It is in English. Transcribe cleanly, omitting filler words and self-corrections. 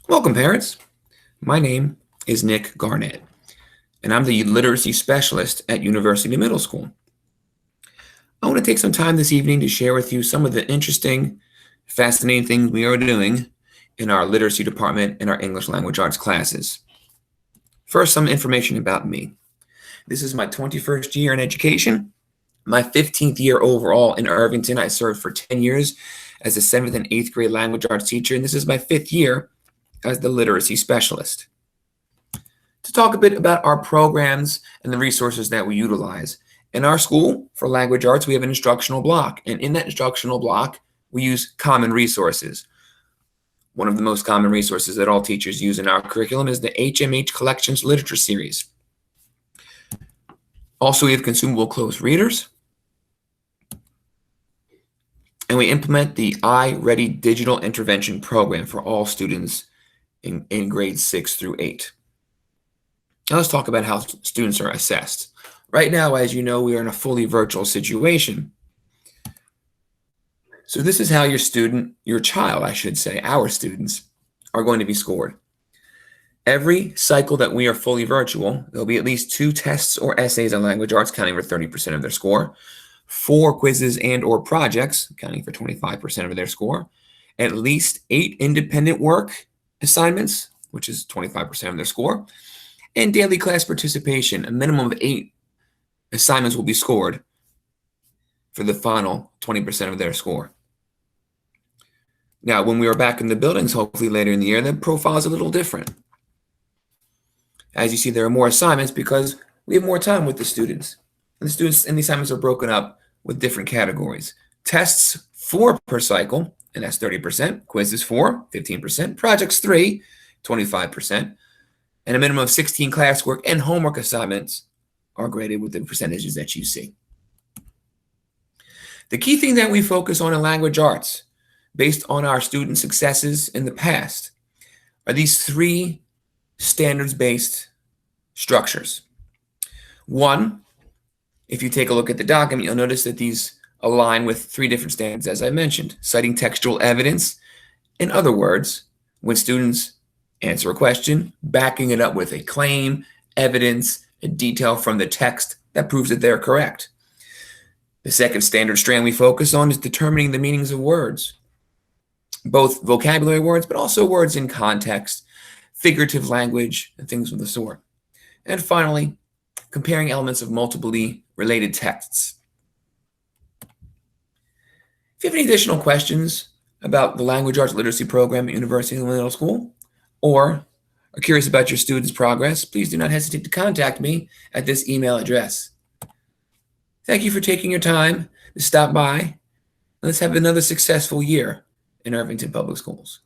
Welcome, parents. My name is Nick Garnett, and I'm the literacy specialist at University Middle School. I want to take some time this evening to share with you some of the interesting, fascinating things we are doing in our literacy department in our English language arts classes. First, some information about me. This is my 21st year in education, my 15th year overall in Irvington. I served for 10 years as a 7th and 8th grade language arts teacher, and this is my 5th year as the literacy specialist. To talk a bit about our programs and the resources that we utilize. In our school, for language arts, we have an instructional block, and in that instructional block, we use common resources. One of the most common resources that all teachers use in our curriculum is the HMH Collections Literature Series. Also, we have consumable closed readers, and we implement the iReady digital intervention program for all students in grades 6 through 8. Now let's talk about how students are assessed. Right now, as you know, we are in a fully virtual situation. So this is how your child, our students, are going to be scored. Every cycle that we are fully virtual, there'll be at least 2 tests or essays on language arts, counting for 30% of their score, 4 quizzes and or projects, accounting for 25% of their score, at least 8 independent work assignments, which is 25% of their score, and daily class participation. A minimum of 8 assignments will be scored for the final 20% of their score. Now, when we are back in the buildings, hopefully later in the year, the profile is a little different. As you see, there are more assignments because we have more time with the students. And the assignments are broken up with different categories. Tests 4 per cycle, and that's 30%. Quizzes 4, 15%. Projects 3, 25%. And a minimum of 16 classwork and homework assignments are graded with the percentages that you see. The key thing that we focus on in language arts, based on our student successes in the past, are these 3 standards-based structures. 1, if you take a look at the document, you'll notice that these align with 3 different standards, as I mentioned. Citing textual evidence. In other words, when students answer a question, backing it up with a claim, evidence, and detail from the text that proves that they're correct. The second standard strand we focus on is determining the meanings of words, both vocabulary words, but also words in context, figurative language, and things of the sort. And finally, comparing elements of multiply related texts. If you have any additional questions about the language arts literacy program at University Middle School, or are curious about your students' progress, please do not hesitate to contact me at this email address. Thank you for taking your time to stop by. Let's have another successful year in Irvington Public Schools.